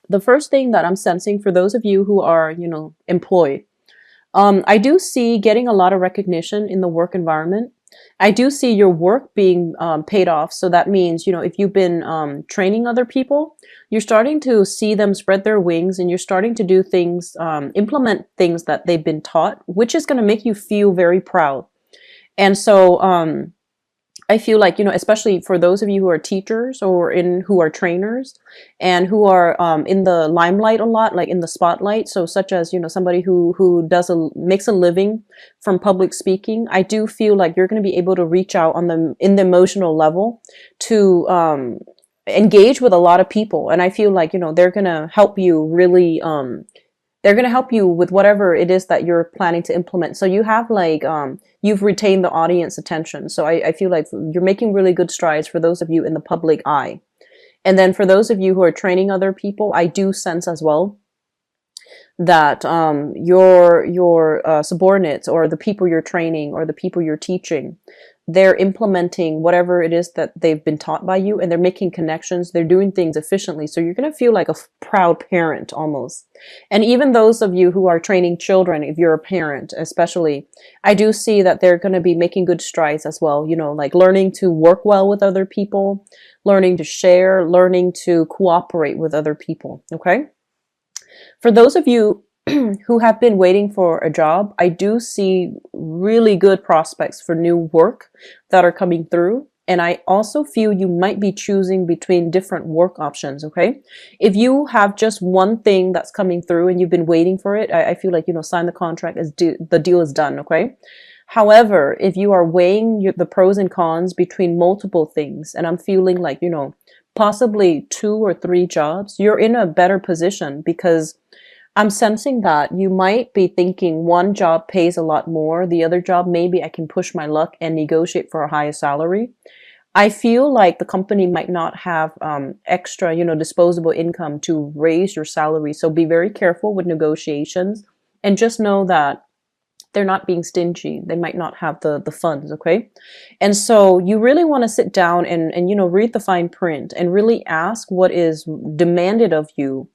The first thing that I'm sensing for those of you who are, employed, I do see getting a lot of recognition in the work environment. I do see your work being paid off. So that means, if you've been training other people, you're starting to see them spread their wings and you're starting to do things, implement things that they've been taught, which is going to make you feel very proud. And so, I feel like, especially for those of you who are teachers or who are trainers and who are in the limelight a lot, like in the spotlight. So such as, somebody who makes a living from public speaking. I do feel like you're going to be able to reach out in the emotional level to engage with a lot of people. And I feel like, they're going to help you really, they're going to help you with whatever it is that you're planning to implement. So you have like, you've retained the audience attention. So I feel like you're making really good strides for those of you in the public eye. And then for those of you who are training other people, I do sense as well that your subordinates or the people you're training or the people you're teaching, they're implementing whatever it is that they've been taught by you, and they're making connections. They're doing things efficiently. So you're going to feel like a proud parent almost. And even those of you who are training children, if you're a parent, especially, I do see that they're going to be making good strides as well. Like learning to work well with other people, learning to share, learning to cooperate with other people. Okay. For those of you who have been waiting for a job, I do see really good prospects for new work that are coming through. And I also feel you might be choosing between different work options, okay? If you have just one thing that's coming through and you've been waiting for it, I feel like, sign the contract, the deal is done, okay? However, if you are weighing the pros and cons between multiple things, and I'm feeling like, possibly 2 or 3 jobs, you're in a better position because I'm sensing that you might be thinking one job pays a lot more. The other job, maybe I can push my luck and negotiate for a higher salary. I feel like the company might not have extra, disposable income to raise your salary. So be very careful with negotiations and just know that they're not being stingy. They might not have the funds, okay? And so you really want to sit down and read the fine print and really ask what is demanded of you,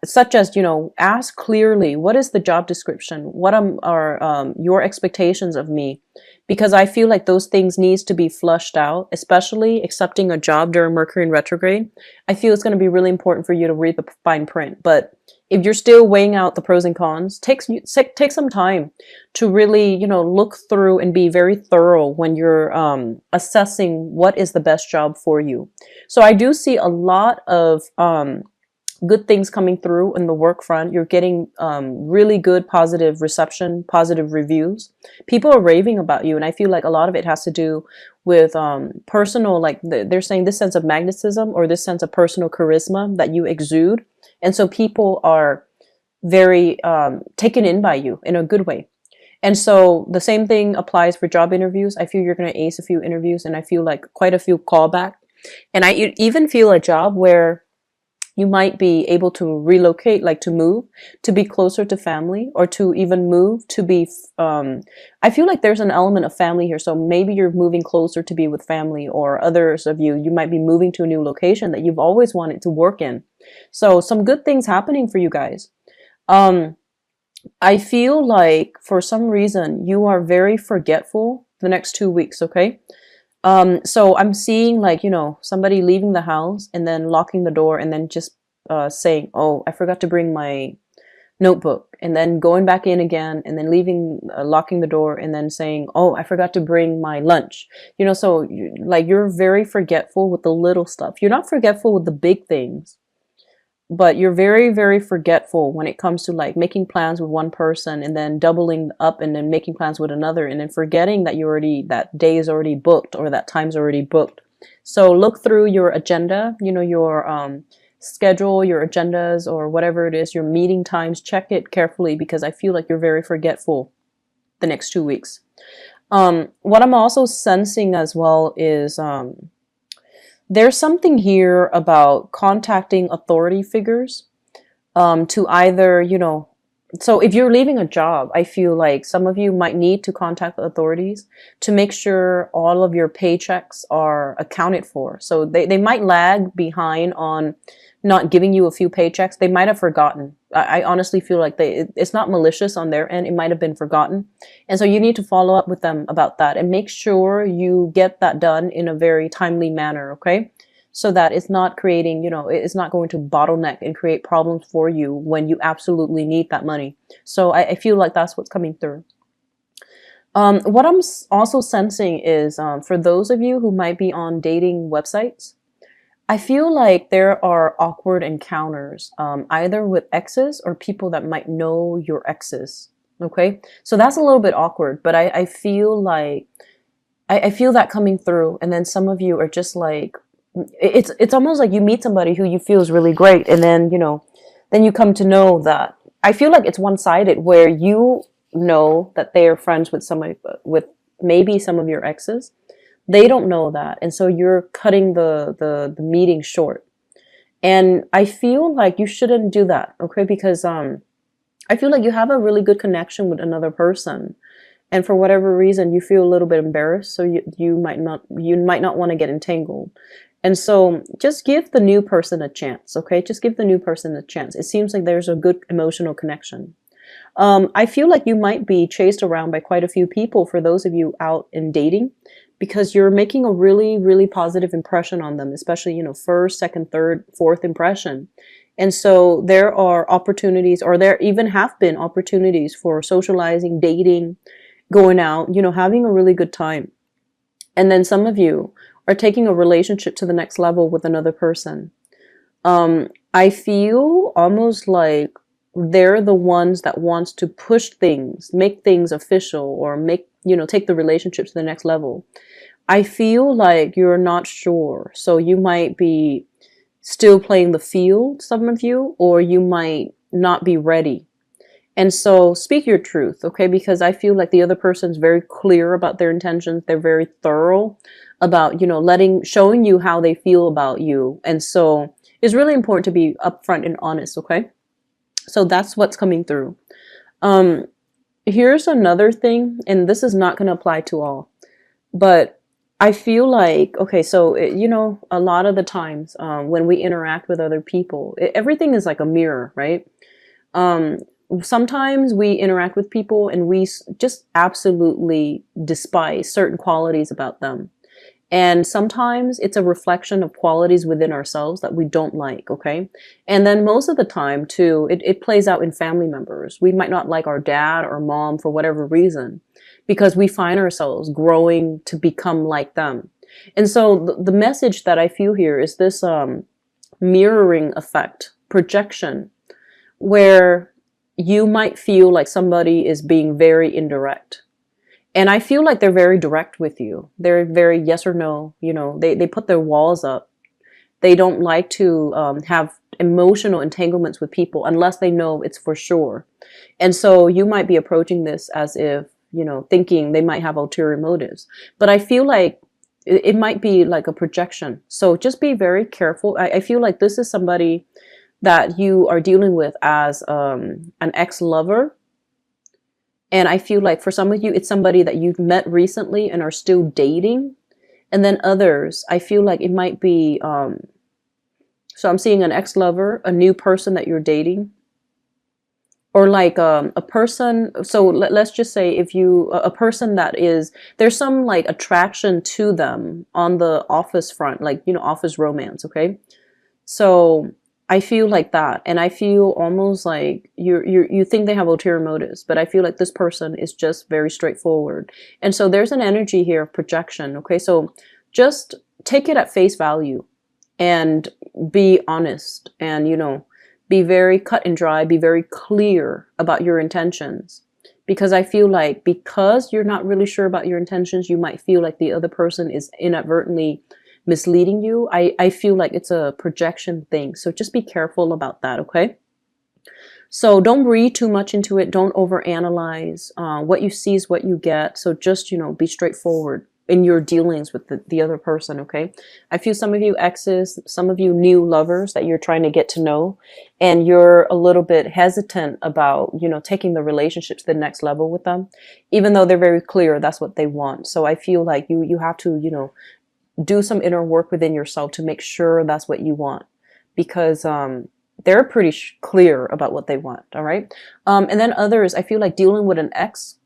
such as, ask clearly, what is the job description? What are your expectations of me? Because I feel like those things needs to be flushed out, especially accepting a job during Mercury in retrograde. I feel it's going to be really important for you to read the fine print. But if you're still weighing out the pros and cons, take some time to really, look through and be very thorough when you're assessing what is the best job for you. So I do see a lot of good things coming through in the work front. You're getting really good positive reception, positive reviews. People are raving about you. And I feel like a lot of it has to do with personal, like they're saying this sense of magnetism or this sense of personal charisma that you exude. And so people are very taken in by you in a good way. And so the same thing applies for job interviews. I feel you're going to ace a few interviews, and I feel like quite a few callback. And I even feel a job where you might be able to relocate, like to move, to be closer to family, or to even move to be, I feel like there's an element of family here. So maybe you're moving closer to be with family, or others of you might be moving to a new location that you've always wanted to work in. So some good things happening for you guys. I feel like for some reason you are very forgetful the next 2 weeks, okay? So I'm seeing like, somebody leaving the house and then locking the door and then just saying, oh, I forgot to bring my notebook, and then going back in again and then leaving, locking the door and then saying, oh, I forgot to bring my lunch. So you're very forgetful with the little stuff. You're not forgetful with the big things, but you're very, very forgetful when it comes to like making plans with one person and then doubling up and then making plans with another and then forgetting that that day is already booked or that time's already booked. So look through your agenda, your schedule, your agendas, or whatever it is, your meeting times, check it carefully because I feel like you're very forgetful the next 2 weeks. What I'm also sensing as well is, there's something here about contacting authority figures to either, So if you're leaving a job, I feel like some of you might need to contact the authorities to make sure all of your paychecks are accounted for. So they might lag behind on not giving you a few paychecks. They might have forgotten. I honestly feel like it's not malicious on their end. It might have been forgotten. And so you need to follow up with them about that and make sure you get that done in a very timely manner, okay? So that it's not creating, it's not going to bottleneck and create problems for you when you absolutely need that money. So I feel like that's what's coming through. What I'm also sensing is for those of you who might be on dating websites, I feel like there are awkward encounters, either with exes or people that might know your exes. Okay, so that's a little bit awkward, but I feel like I feel that coming through, and then some of you are just like, it's almost like you meet somebody who you feel is really great, and then then you come to know that I feel like it's one-sided, where you know that they are friends with somebody, with maybe some of your exes. They don't know that, and so you're cutting the meeting short. And I feel like you shouldn't do that, okay? Because I feel like you have a really good connection with another person, and for whatever reason you feel a little bit embarrassed, so you might not want to get entangled. And so just give the new person a chance, okay? Just give the new person a chance. It seems like there's a good emotional connection. I feel like you might be chased around by quite a few people for those of you out in dating, because you're making a really, really positive impression on them, especially, first, second, third, fourth impression. And so there are opportunities, or there even have been opportunities for socializing, dating, going out, having a really good time. And then some of you are taking a relationship to the next level with another person. I feel almost like they're the ones that wants to push things, make things official, or take the relationship to the next level. I feel like you're not sure. So you might be still playing the field, some of you, or you might not be ready. And so speak your truth, okay? Because I feel like the other person's very clear about their intentions. They're very thorough about, showing you how they feel about you. And so it's really important to be upfront and honest, okay? So that's what's coming through. Here's another thing, and this is not going to apply to all, but I feel like, okay, so, a lot of the times when we interact with other people, everything is like a mirror, right? Sometimes we interact with people and we just absolutely despise certain qualities about them. And sometimes it's a reflection of qualities within ourselves that we don't like, okay? And then most of the time, too, it plays out in family members. We might not like our dad or mom for whatever reason, because we find ourselves growing to become like them. And so the message that I feel here is this mirroring effect, projection, where you might feel like somebody is being very indirect. And I feel like they're very direct with you. They're very yes or no. They put their walls up. They don't like to have emotional entanglements with people unless they know it's for sure. And so you might be approaching this as if, thinking they might have ulterior motives. But I feel like it might be like a projection. So just be very careful. I feel like this is somebody that you are dealing with as an ex-lover. And I feel like for some of you, it's somebody that you've met recently and are still dating. And then others, I feel like it might be, so I'm seeing an ex-lover, a new person that you're dating, or like a person. So let's just say if a person that is, there's some like attraction to them on the office front, like, office romance, okay? So I feel like that, and I feel almost like you think they have ulterior motives, but I feel like this person is just very straightforward. And so there's an energy here of projection, okay? So just take it at face value and be honest, and, be very cut and dry, be very clear about your intentions. Because I feel like because you're not really sure about your intentions, you might feel like the other person is inadvertently misleading you. I feel like it's a projection thing. So just be careful about that, okay? So don't read too much into it. Don't overanalyze. What you see is what you get. So just, be straightforward. in your dealings with the other person, okay? I feel some of you exes, some of you new lovers that you're trying to get to know, and you're a little bit hesitant about, you know, taking the relationship to the next level with them, even though they're very clear that's what they want. So I feel like you have to, you know, do some inner work within yourself to make sure that's what you want, because they're pretty clear about what they want, all right? And then others, I feel like dealing with an ex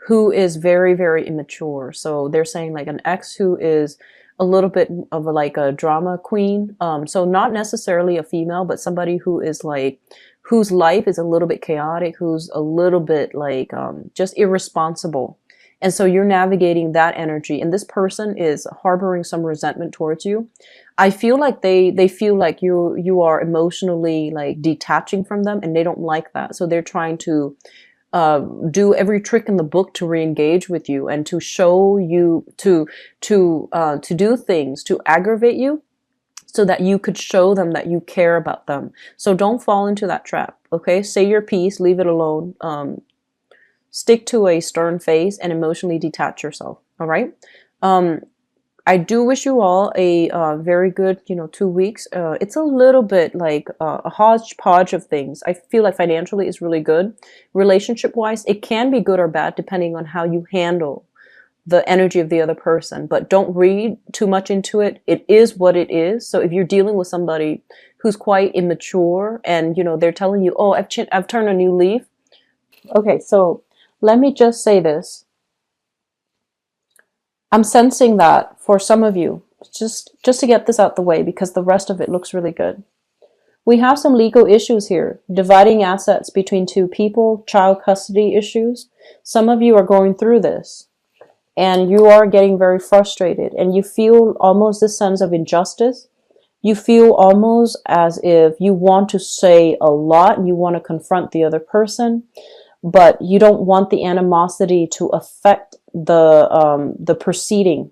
who is very, very immature. So they're saying like an ex who is a little bit of like a drama queen. So not necessarily a female, but somebody who is like, whose life is a little bit chaotic, who's a little bit like just irresponsible. And so you're navigating that energy, and this person is harboring some resentment towards you. I feel like they feel like you are emotionally like detaching from them, and they don't like that. So they're trying to do every trick in the book to re-engage with you and to show you to do things to aggravate you so that you could show them that you care about them. So don't fall into that trap. Okay, say your piece, leave it alone. Stick to a stern face and emotionally detach yourself. All right. I do wish you all a very good, 2 weeks. It's a little bit like a hodgepodge of things. I feel like financially is really good. Relationship-wise, it can be good or bad depending on how you handle the energy of the other person. But don't read too much into it. It is what it is. So if you're dealing with somebody who's quite immature and, they're telling you, oh, I've turned a new leaf. Okay, so let me just say this. I'm sensing that for some of you, just to get this out the way, because the rest of it looks really good. We have some legal issues here, dividing assets between two people, child custody issues. Some of you are going through this, and you are getting very frustrated, and you feel almost this sense of injustice. You feel almost as if you want to say a lot, and you want to confront the other person, but you don't want the animosity to affect the proceeding,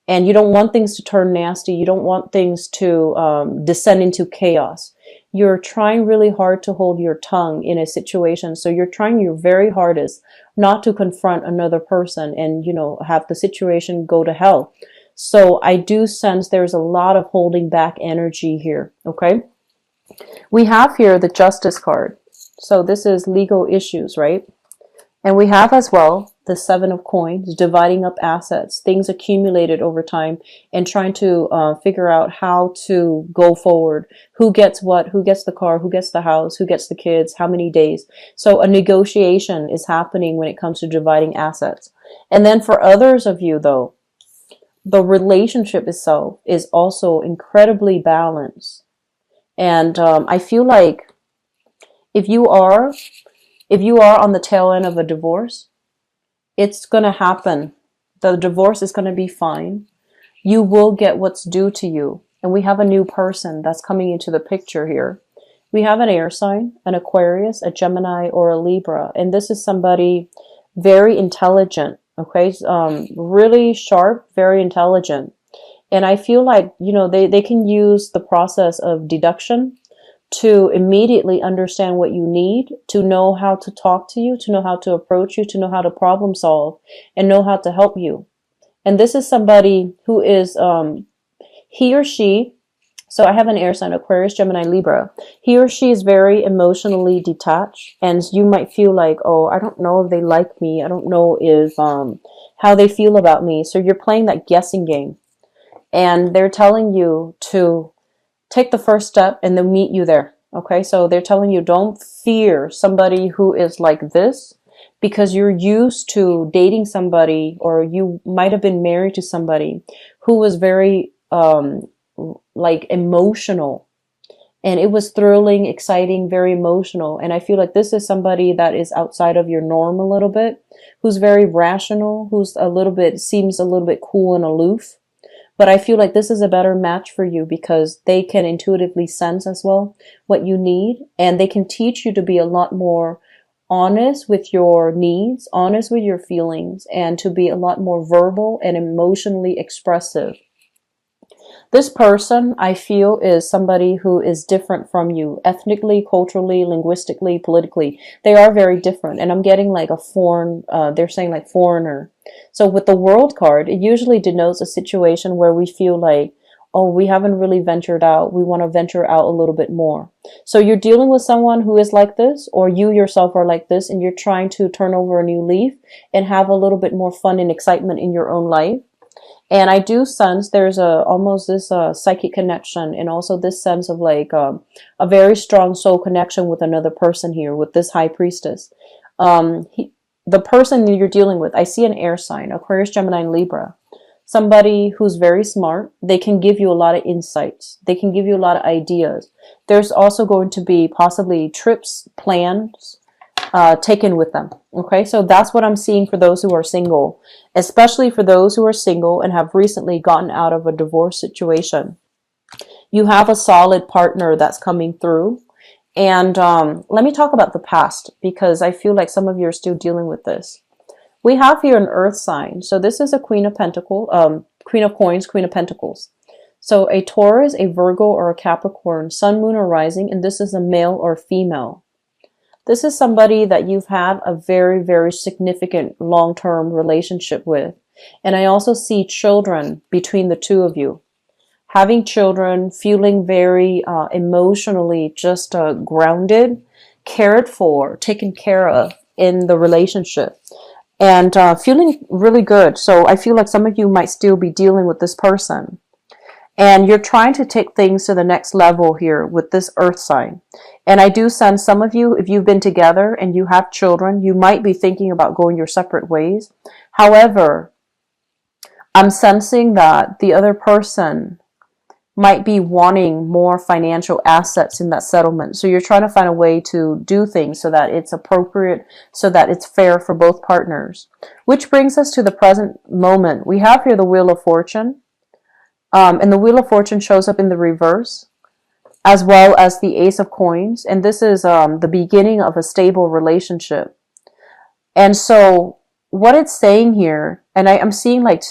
and you don't want things to turn nasty. You don't want things to descend into chaos. You're trying really hard to hold your tongue in a situation, so you're trying your very hardest not to confront another person and have the situation go to hell. So I do sense there's a lot of holding back energy here. Okay, we have here the Justice card. So this is legal issues, right? And we have as well the Seven of Coins, dividing up assets, things accumulated over time, and trying to figure out how to go forward. Who gets what? Who gets the car? Who gets the house? Who gets the kids? How many days? So a negotiation is happening when it comes to dividing assets. And then for others of you, though, the relationship itself is also incredibly balanced. And I feel like if you are on the tail end of a divorce, it's going to happen. The divorce is going to be fine. You will get what's due to you. And we have a new person that's coming into the picture here. We have an air sign, an Aquarius, a Gemini, or a Libra. And this is somebody very intelligent, okay? Really sharp, very intelligent. And I feel like, they can use the process of deduction to immediately understand what you need, to know how to talk to you, to know how to approach you, to know how to problem solve, and know how to help you. And this is somebody who is, he or she, so I have an air sign, Aquarius, Gemini, Libra. He or she is very emotionally detached, and you might feel like, oh, I don't know if they like me. I don't know if, how they feel about me. So you're playing that guessing game, and they're telling you to take the first step and they'll meet you there. Okay, so they're telling you don't fear somebody who is like this, because you're used to dating somebody, or you might have been married to somebody who was very like emotional, and it was thrilling, exciting, very emotional. And I feel like this is somebody that is outside of your norm a little bit, who's very rational, who's seems a little bit cool and aloof. But I feel like this is a better match for you, because they can intuitively sense as well what you need, and they can teach you to be a lot more honest with your needs, honest with your feelings, and to be a lot more verbal and emotionally expressive. This person, I feel, is somebody who is different from you, ethnically, culturally, linguistically, politically. They are very different. And I'm getting like a foreign, they're saying like foreigner. So with the World card, it usually denotes a situation where we feel like, oh, we haven't really ventured out. We want to venture out a little bit more. So you're dealing with someone who is like this, or you yourself are like this, and you're trying to turn over a new leaf and have a little bit more fun and excitement in your own life. And I do sense there's almost this psychic connection, and also this sense of like a very strong soul connection with another person here, with this high priestess. The person that you're dealing with, I see an air sign, Aquarius, Gemini, and Libra. Somebody who's very smart. They can give you a lot of insights. They can give you a lot of ideas. There's also going to be possibly trips, plans, taken with them. Okay, so that's what I'm seeing for those who are single, especially for those who are single and have recently gotten out of a divorce situation. You have a solid partner that's coming through. And let me talk about the past, because I feel like some of you are still dealing with this. We have here an earth sign. So this is a Queen of Pentacles, Queen of Coins, Queen of Pentacles. So a Taurus, a Virgo, or a Capricorn, Sun, Moon, or Rising, and this is a male or female. This is somebody that you've had a very, very significant long-term relationship with. And I also see children between the two of you. Having children, feeling very emotionally just grounded, cared for, taken care of in the relationship. And feeling really good. So I feel like some of you might still be dealing with this person. And you're trying to take things to the next level here with this earth sign. And I do sense some of you, if you've been together and you have children, you might be thinking about going your separate ways. However, I'm sensing that the other person might be wanting more financial assets in that settlement. So you're trying to find a way to do things so that it's appropriate, so that it's fair for both partners. Which brings us to the present moment. We have here the Wheel of Fortune. And the Wheel of Fortune shows up in the reverse, as well as the Ace of Coins. And this is the beginning of a stable relationship. And so what it's saying here, and I'm seeing like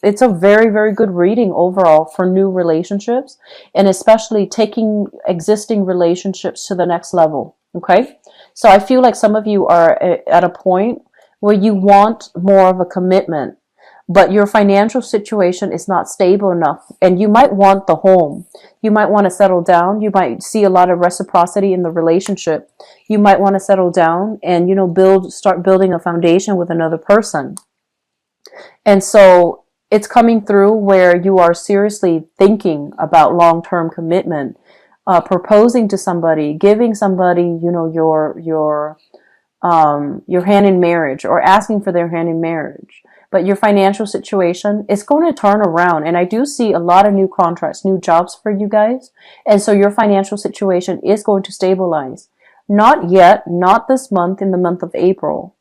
it's a very, very good reading overall for new relationships, and especially taking existing relationships to the next level. Okay. So I feel like some of you are at a point where you want more of a commitment, but your financial situation is not stable enough, and you might want the home. You might want to settle down. You might see a lot of reciprocity in the relationship. You might want to settle down and, you know, start building a foundation with another person. And so it's coming through where you are seriously thinking about long-term commitment, proposing to somebody, giving somebody, you know, your hand in marriage, or asking for their hand in marriage. But your financial situation is going to turn around. And I do see a lot of new contracts, new jobs for you guys. And so your financial situation is going to stabilize. Not yet, not this month, in the month of April.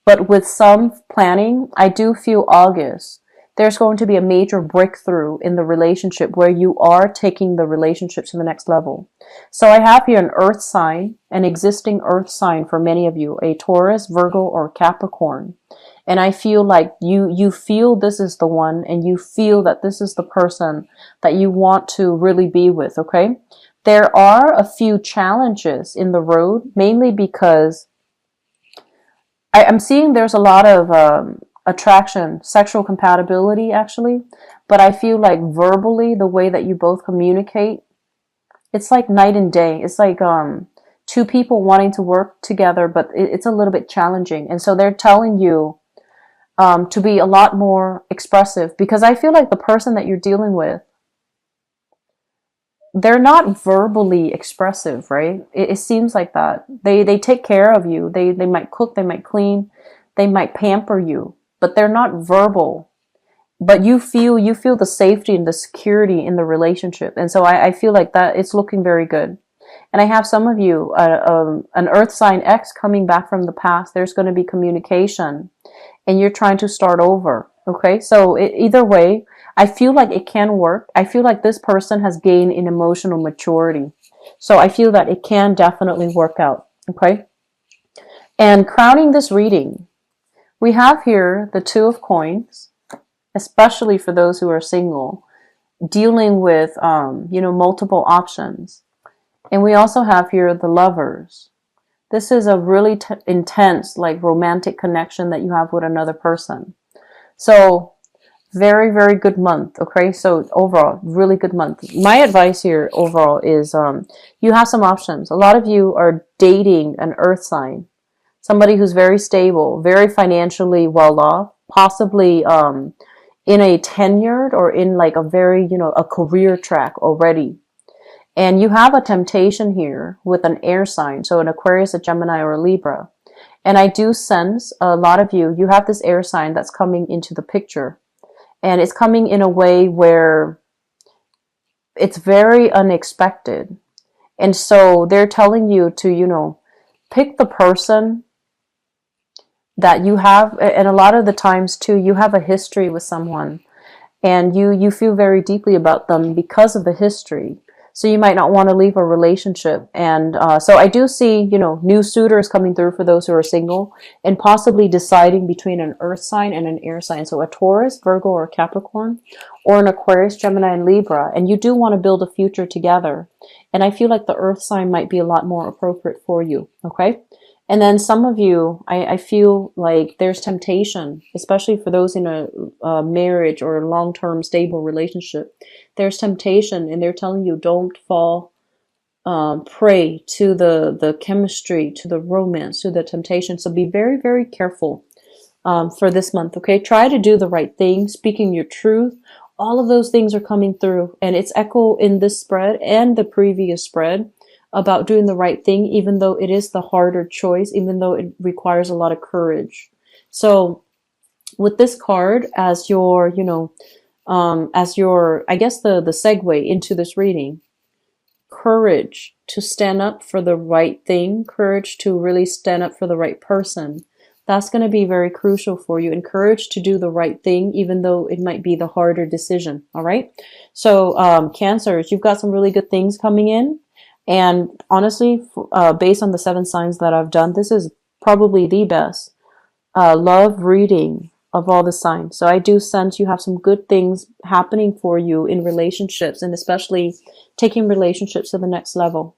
But with some planning, I do feel August, there's going to be a major breakthrough in the relationship where you are taking the relationship to the next level. So I have here an earth sign, an existing earth sign for many of you, a Taurus, Virgo, or Capricorn. And I feel like you feel this is the one, and you feel that this is the person that you want to really be with, okay? There are a few challenges in the road, mainly because I'm seeing there's a lot of attraction, sexual compatibility actually, but I feel like verbally, the way that you both communicate, it's like night and day. It's like two people wanting to work together, but it's a little bit challenging. And so they're telling you to be a lot more expressive, because I feel like the person that you're dealing with, they're not verbally expressive, right? It seems like that. They take care of you. They might cook, they might clean, they might pamper you, but they're not verbal. But you feel the safety and the security in the relationship. And so I feel like that it's looking very good. And I have some of you, an earth sign X coming back from the past. There's going to be communication, and you're trying to start over. Okay. So either way, I feel like it can work. I feel like this person has gained in emotional maturity. So I feel that it can definitely work out. Okay. And crowning this reading, we have here the Two of Coins, especially for those who are single. dealing with, multiple options. And we also have here the Lovers. This is a really intense, like romantic connection that you have with another person. So very, very good month. Okay. So overall, really good month. My advice here overall is, you have some options. A lot of you are dating an earth sign, somebody who's very stable, very financially well off, possibly, in a tenured or in like a very, a career track already. And you have a temptation here with an air sign. So an Aquarius, a Gemini, or a Libra. And I do sense a lot of you have this air sign that's coming into the picture. And it's coming in a way where it's very unexpected. And so they're telling you to, pick the person that you have. And a lot of the times too, you have a history with someone and you feel very deeply about them because of the history. So you might not want to leave a relationship. And so I do see, new suitors coming through for those who are single and possibly deciding between an earth sign and an air sign. So a Taurus, Virgo, or Capricorn, or an Aquarius, Gemini, and Libra. And you do want to build a future together. And I feel like the earth sign might be a lot more appropriate for you. Okay. And then some of you, I feel like there's temptation, especially for those in a marriage or a long-term stable relationship. There's temptation, and they're telling you don't fall prey to the chemistry, to the romance, to the temptation. So be very, very careful for this month, okay? Try to do the right thing, speaking your truth. All of those things are coming through, and it's echo in this spread and the previous spread about doing the right thing, even though it is the harder choice, even though it requires a lot of courage. So with this card as your, I guess the segue into this reading, courage to stand up for the right thing, courage to really stand up for the right person. That's going to be very crucial for you, and courage to do the right thing, even though it might be the harder decision. All right. So, Cancers, you've got some really good things coming in. And honestly, based on the 7 signs that I've done, this is probably the best love reading of all the signs. So I do sense you have some good things happening for you in relationships, and especially taking relationships to the next level.